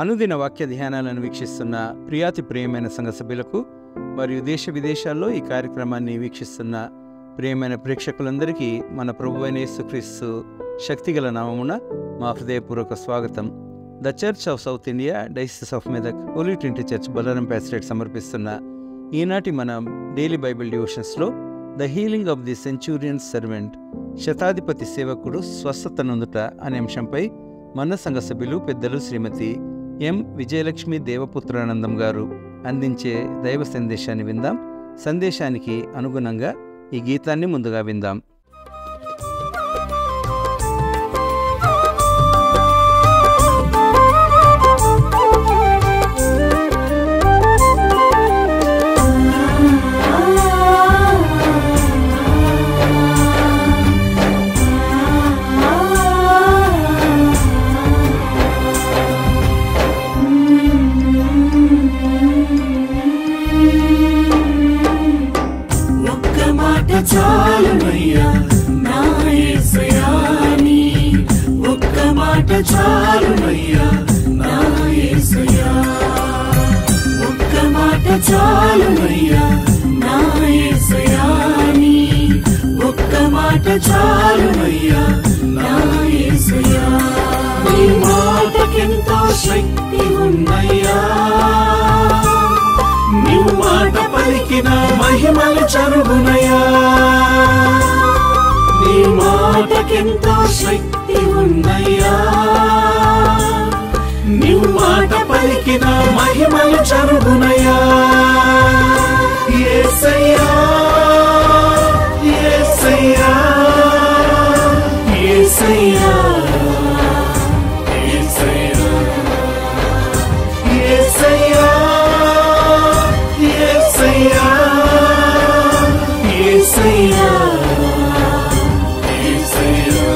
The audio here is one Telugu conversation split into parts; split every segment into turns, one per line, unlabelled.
అనుదిన వాక్య ధ్యానాలను వీక్షిస్తున్న ప్రియాతి ప్రియమైన సంఘ సభ్యులకు మరియు దేశ విదేశాల్లో ఈ కార్యక్రమాన్ని వీక్షిస్తున్న ప్రియమైన ప్రేక్షకులందరికీ మన ప్రభువైన యేసుక్రీస్తు శక్తిగల నామమున మా హృదయపూర్వక స్వాగతం. The church of South India diocese of Medak holy trinity church Bollaram pastorate సమర్పిస్తున్న ఈనాటి మన డైలీ బైబిల్ డివోషన్స్లో the healing of the centurion servant, శతాధిపతి సేవకుడు స్వస్థత నొందుట అనే అంశంపై మన సంఘ సభ్యులు పెద్దలు శ్రీమతి ఎం విజయలక్ష్మి దేవపుత్రానందం గారు అందించే దైవ సందేశాన్ని విందాం. సందేశానికి అనుగుణంగా ఈ గీతాన్ని ముందుగా విందాం.
చాలునయ్యా నా యేసయ్యా నీ ఒక్క మాట చాలునయ్యా నా యేసయ్యా, ఒక్క మాట చాలునయ్యా నా యేసయ్యా నీ ఒక్క మాట చాలునయ్యా నా యేసయ్యా. నీ మాటకెంతో శక్తి ఉన్నయ్యా, నీవు మాట పలికిన మహిమలు చరుగునయ్యా. నీ మాటకెంతో శక్తి ఉన్నయ్యా, నీవు మాట పలికిన మహిమలు చరుగునయ్యా. యేసయ్యా యేసయ్యా యేసయ్యా యేసయ్యా యేసయ్యా యేసయ్యా యేసయ్యా యేసయ్యా,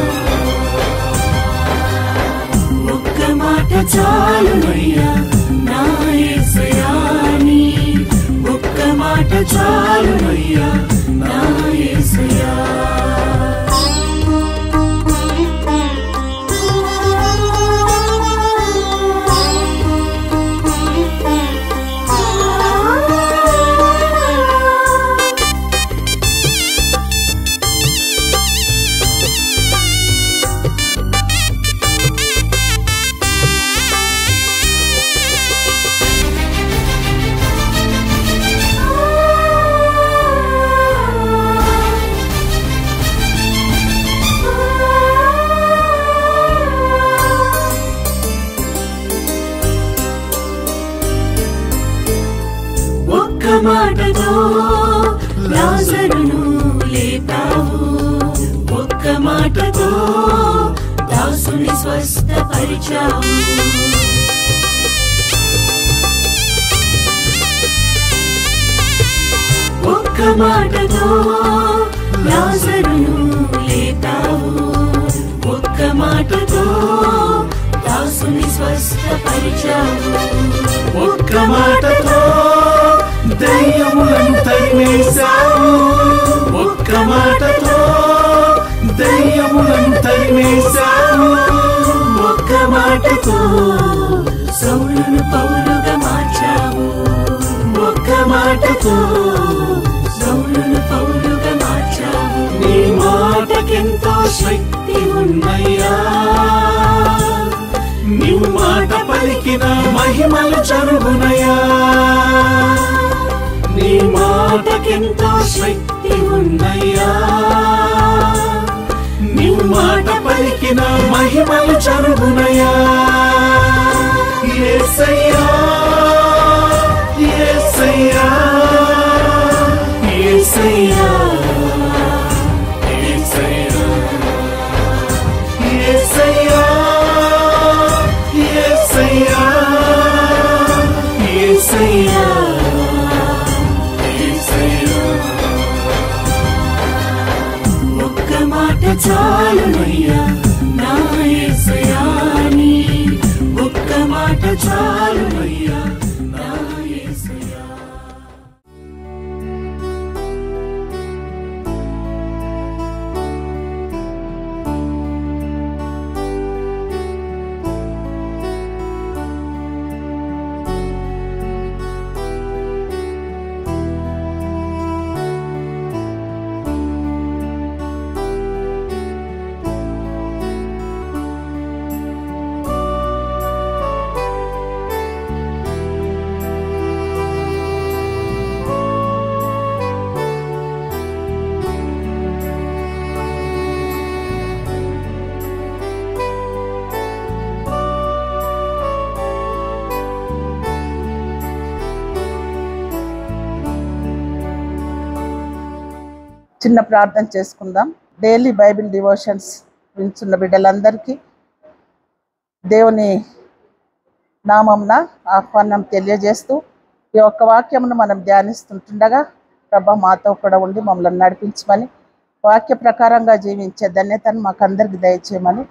ఒక్క మాట చాలునయ్యా నా యేసయ్యా నీ ఒక్క మాట చాలునయ్యా నా యేసయ్యా. ఒక్క మాటతో లాజరును లేపావు, ఒక్క మాటతో దాసుని స్వస్థపరిచావు. ఒక్క మాటతో లాజరును లేపావు, ఒక్క మాటతో దాసుని స్వస్థపరిచావు. ఒక్క మాటతో దయ్యములను తరిమేశావు, ఒక్క మాటతో దయ్యములను తరిమేశావు. ఒక్క మాటతో సౌలును పౌలుగా మార్చావు, ఒక్క మాటతో సౌలును పౌలుగా మార్చావు. నీ మాటకెంతో శక్తి ఉన్నయ్యా, నీవు మాట పలికిన మహిమలు చరుగునయ్యా. నీ మాటకెంతో శక్తి ఉన్నయ్యా, నీవు మాట పలికిన మహిమలు చరుగునయ్యా. యేసయ్యా యేసయ్యా యేసయ్యా యేసయ్యా యేసయ్యా యేసయ్యా యేసయ్యా యేసయ్యా, ఒక్క మాట చాలునయ్యా నా యేసయ్యా నీ ఒక్క మాట చాలునయ్యా నా యేసయ్యా.
చిన్న ప్రార్థన చేసుకుందాం. డైలీ బైబిల్ డివోషన్స్ వింటున్న బిడ్డలందరికీ దేవుని నామంన ఆహ్వానం తెలియజేస్తూ ఈ ఒక్క వాక్యమును మనం ధ్యానిస్తుండగా ప్రభా మాతో కూడా ఉండి మమ్మల్ని నడిపించమని, వాక్య ప్రకారంగా జీవించే ధన్యతను మాకందరికి దయచేయమని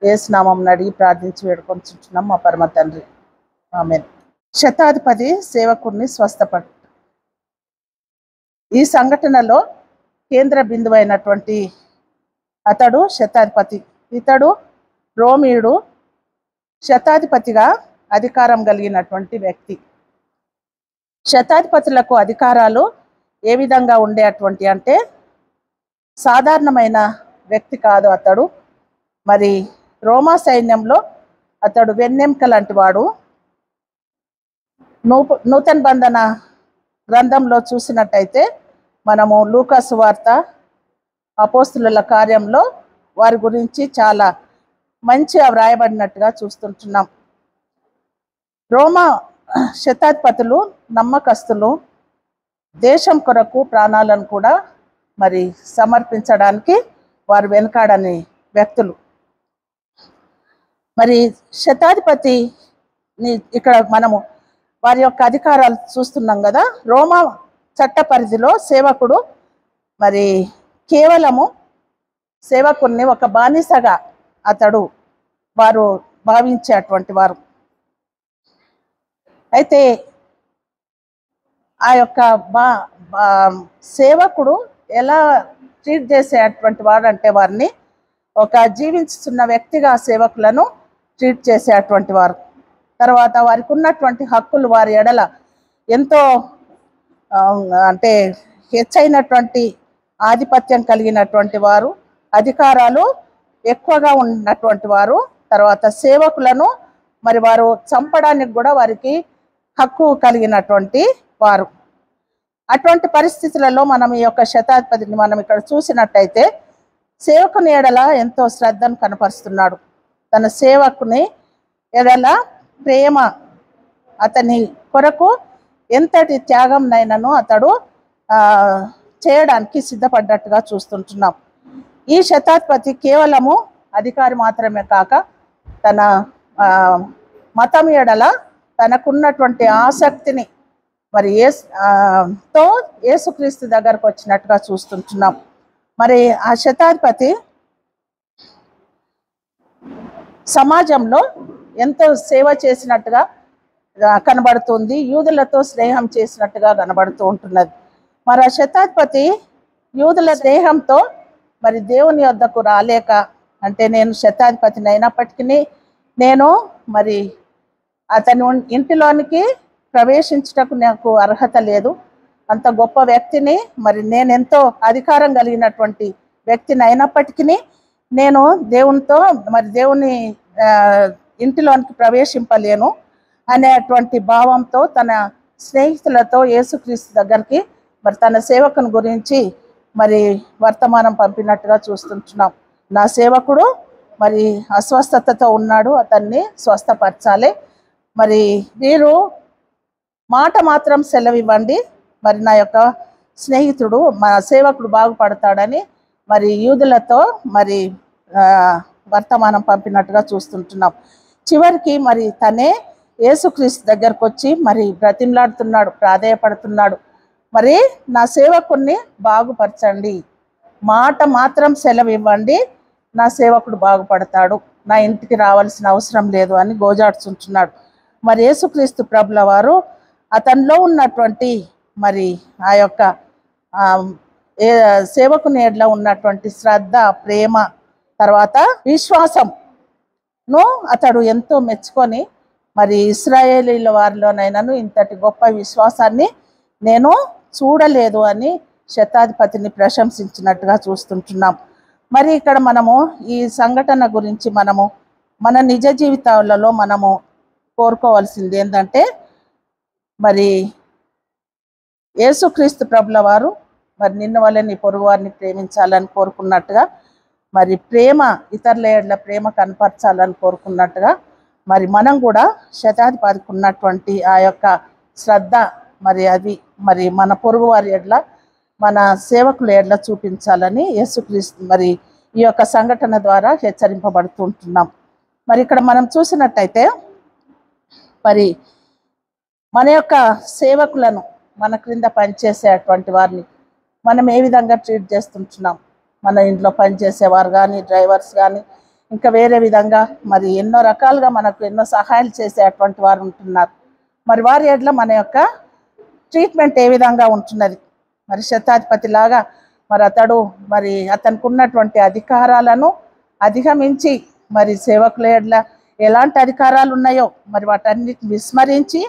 యేసు నామమున అడిగి ప్రార్థించి వేడుకొంచున్నాం మా పరమ తండ్రి, ఆమేన్. శతాధిపతి సేవకుడిని స్వస్థపడు. ఈ సంఘటనలో కేంద్ర బిందువు అయినటువంటి అతడు శతాధిపతి. ఇతడు రోమీయుడు, శతాధిపతిగా అధికారం కలిగినటువంటి వ్యక్తి. శతాధిపతులకు అధికారాలు ఏ విధంగా ఉండేటువంటి అంటే సాధారణమైన వ్యక్తి కాదు అతడు. మరి రోమా సైన్యంలో అతడు వెన్నెముక లాంటి వాడు. నూతన బంధన గ్రంథంలో చూసినట్టయితే మనము లూకా సువార్త, అపోస్తుల కార్యంలో వారి గురించి చాలా మంచిగా వ్రాయబడినట్టుగా చూస్తుంటున్నాం. రోమా శతాధిపతులు నమ్మకస్తులు, దేశం కొరకు ప్రాణాలను కూడా మరి సమర్పించడానికి వారు వెనకాడని వ్యక్తులు. మరి శతాధిపతిని ఇక్కడ మనము వారి యొక్క అధికారాలు చూస్తున్నాం కదా. రోమా చట్ట పరిధిలో సేవకుడు మరి కేవలము సేవకుడిని ఒక బానిసగా వారు భావించేటువంటి వారు. అయితే ఆ యొక్క సేవకుడు ఎలా ట్రీట్ చేసేటువంటి వాడు అంటే వారిని ఒక జీవించుతున్న వ్యక్తిగా సేవకులను ట్రీట్ చేసేటువంటి వారు. తర్వాత వారికి ఉన్నటువంటి హక్కులు వారి ఎడల ఎంతో అంటే హెచ్చైనటువంటి ఆధిపత్యం కలిగినటువంటి వారు, అధికారాలు ఎక్కువగా ఉన్నటువంటి వారు. తర్వాత సేవకులను మరి వారు చంపడానికి కూడా వారికి హక్కు కలిగినటువంటి వారు. అటువంటి పరిస్థితులలో మనం ఈ యొక్క శతాధిపతిని మనం ఇక్కడ చూసినట్టయితే సేవకుని ఎడల ఎంతో శ్రద్ధను కనపరుస్తున్నాడు. తన సేవకుని ఎడల ప్రేమ, అతని కొరకు ఎంతటి త్యాగంనైనను అతడు చేయడానికి సిద్ధపడ్డట్టుగా చూస్తుంటున్నాం. ఈ శతాధిపతి కేవలము అధికారి మాత్రమే కాక తన మతం ఎడల తనకున్నటువంటి ఆసక్తిని మరి యేసుక్రీస్తు దగ్గరకు వచ్చినట్టుగా చూస్తుంటున్నాం. మరి ఆ శతాధిపతి సమాజంలో ఎంతో సేవ చేసినట్టుగా కనబడుతుంది, యూదులతో స్నేహం చేసినట్టుగా కనబడుతూ ఉంటున్నది. మరి ఆ శతాధిపతి యూదుల స్నేహంతో మరి దేవుని వద్దకు రాలేక, అంటే నేను శతాధిపతిని అయినప్పటికీ నేను మరి అతని ఇంటిలోనికి ప్రవేశించటకు నాకు అర్హత లేదు, అంత గొప్ప వ్యక్తిని, మరి నేనెంతో అధికారం కలిగినటువంటి వ్యక్తిని అయినప్పటికీ నేను దేవుని ఇంటిలోనికి ప్రవేశింపలేను అనేటువంటి భావంతో తన స్నేహితులతో యేసుక్రీస్తు దగ్గరికి మరి తన సేవకుని గురించి మరి వర్తమానం పంపినట్టుగా చూస్తుంటున్నాం. నా సేవకుడు మరి అస్వస్థతతో ఉన్నాడు, అతన్ని స్వస్థపరచాలి, మరి మీరు మాట మాత్రం సెలవివ్వండి, మరి నా యొక్క స్నేహితుడు మా సేవకుడు బాగుపడతాడని మరి యూదులతో మరి వర్తమానం పంపినట్టుగా చూస్తుంటున్నాం. చివరికి మరి తనే యేసుక్రీస్తు దగ్గరకు వచ్చి మరి బ్రతిమలాడుతున్నాడు, ప్రాధేయపడుతున్నాడు, మరి నా సేవకుడిని బాగుపరచండి, మాట మాత్రం సెలవివ్వండి, నా సేవకుడు బాగుపడతాడు, నా ఇంటికి రావాల్సిన అవసరం లేదు అని గోజాడుచుంటున్నాడు. మరి యేసుక్రీస్తు ప్రభుల వారు అతనిలో ఉన్నటువంటి మరి ఆ యొక్క సేవకుని ఎడల ఉన్నటువంటి శ్రద్ధ, ప్రేమ, తర్వాత విశ్వాసంను అతడు ఎంతో మెచ్చుకొని మరి ఇశ్రాయేలీల వారిలోనైనాను ఇంతటి గొప్ప విశ్వాసాన్ని నేను చూడలేదు అని శతాధిపతిని ప్రశంసించినట్టుగా చూస్తుంటున్నాం. మరి ఇక్కడ మనము ఈ సంఘటన గురించి మనము మన నిజ జీవితాలలో మనము కోరుకోవాల్సింది ఏంటంటే మరి యేసుక్రీస్తు ప్రభుల వారు మరి నిన్ను వల్ల నీ పొరుగు వారిని ప్రేమించాలని కోరుకున్నట్టుగా, మరి ప్రేమ ఇతరుల ఎడల ప్రేమ కనపరచాలని కోరుకున్నట్టుగా మరి మనం కూడా శతాధిపతికి ఉన్నటువంటి ఆ యొక్క శ్రద్ధ మరి అది మరి మన పొరుగు వారి ఎడల మన సేవకుల ఎడ్ల చూపించాలని యేసుక్రీస్తు మరి ఈ యొక్క సంఘటన ద్వారా హెచ్చరింపబడుతుంటున్నాం. మరి ఇక్కడ మనం చూసినట్టయితే మరి మన యొక్క సేవకులను, మన క్రింద పనిచేసేటువంటి వారిని మనం ఏ విధంగా ట్రీట్ చేస్తుంటున్నాం? మన ఇంట్లో పనిచేసేవారు కానీ, డ్రైవర్స్ కానీ, ఇంకా వేరే విధంగా మరి ఎన్నో రకాలుగా మనకు ఎన్నో సహాయాలు చేసేటువంటి వారు ఉంటున్నారు. మరి వారి ఎడ్ల మన యొక్క ట్రీట్మెంట్ ఏ విధంగా ఉంటున్నది? మరి శతాధిపతి లాగా మరి అతడు మరి అతనికి ఉన్నటువంటి అధికారాలను అధిగమించి మరి సేవకుల ఎడ్ల ఎలాంటి అధికారాలు ఉన్నాయో మరి వాటన్నిటిని విస్మరించి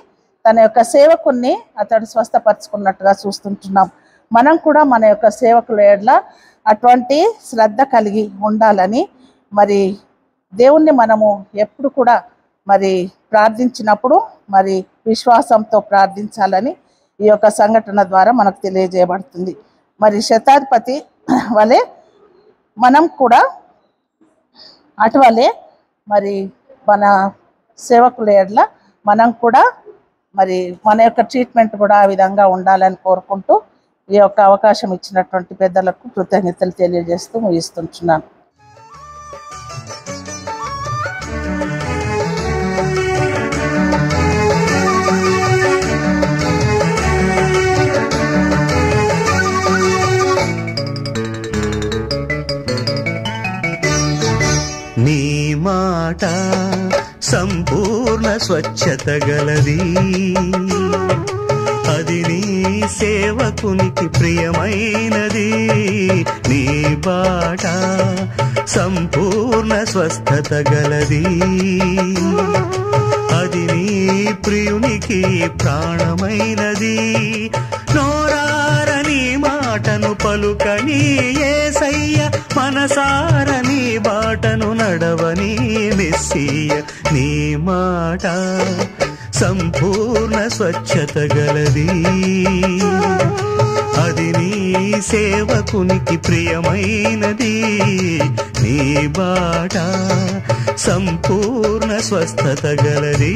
తన యొక్క సేవకుని అతడు స్వస్థపరచుకున్నట్టుగా చూస్తుంటున్నాం. మనం కూడా మన యొక్క సేవకుల ఎడ్ల అటువంటి శ్రద్ధ కలిగి ఉండాలని మరి దేవుణ్ణి మనము ఎప్పుడు కూడా మరి ప్రార్థించినప్పుడు మరి విశ్వాసంతో ప్రార్థించాలని ఈ యొక్క సంఘటన ద్వారా మనకు తెలియజేయబడుతుంది. మరి శతాధిపతి వలె మనం కూడా అటువలే మరి మన సేవకుల ఎడ్ల మనం కూడా మరి మన యొక్క ట్రీట్మెంట్ కూడా ఆ విధంగా ఉండాలని కోరుకుంటూ ఈ యొక్క అవకాశం ఇచ్చినటువంటి పెద్దలకు కృతజ్ఞతలు తెలియజేస్తూ ముగిస్తుంటున్నాను.
నీ మాట సంపూర్ణ స్వచ్ఛత గలది, అది నీ సేవకునికి ప్రియమైనది. నీ బాట సంపూర్ణ స్వస్థత గలది, అది నీ ప్రియునికి ప్రాణమైనది. నోరారని మాటను పలుకని యేసయ్య, మనసారని బాటను నడవని మెస్సియ. నీ మాట సంపూర్ణ స్వచ్ఛత గలది, అది నీ సేవకునికి ప్రియమైనది. నీ బాట సంపూర్ణ స్వస్థత గలది.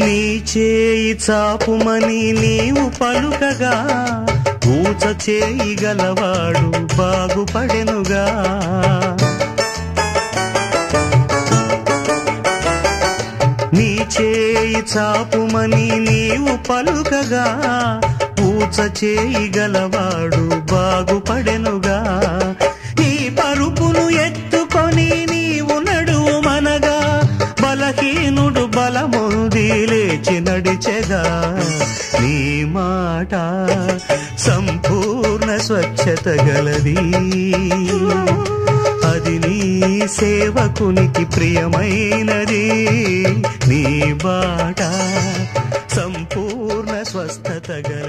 నీ చేయి చాపుమని నీవు పలుకగా, ఊచ చేయి గలవాడు బాగుపడెనుగా. నీ చేయి చాపుమని నీవు పలుకగా, ఊచ చేయి గలవాడు బాగుపడెనుగా. నీ పరుపును ఎత్తుకొని నీవు నడుమనగా, బలహీనుడు బలముంది లేచి నడిచెగా. నీ మాట సంపూర్ణ స్వచ్ఛత గలది, అది నీ సేవకునికి ప్రియమైనది. నీ బాట సంపూర్ణ స్వస్థత గలది.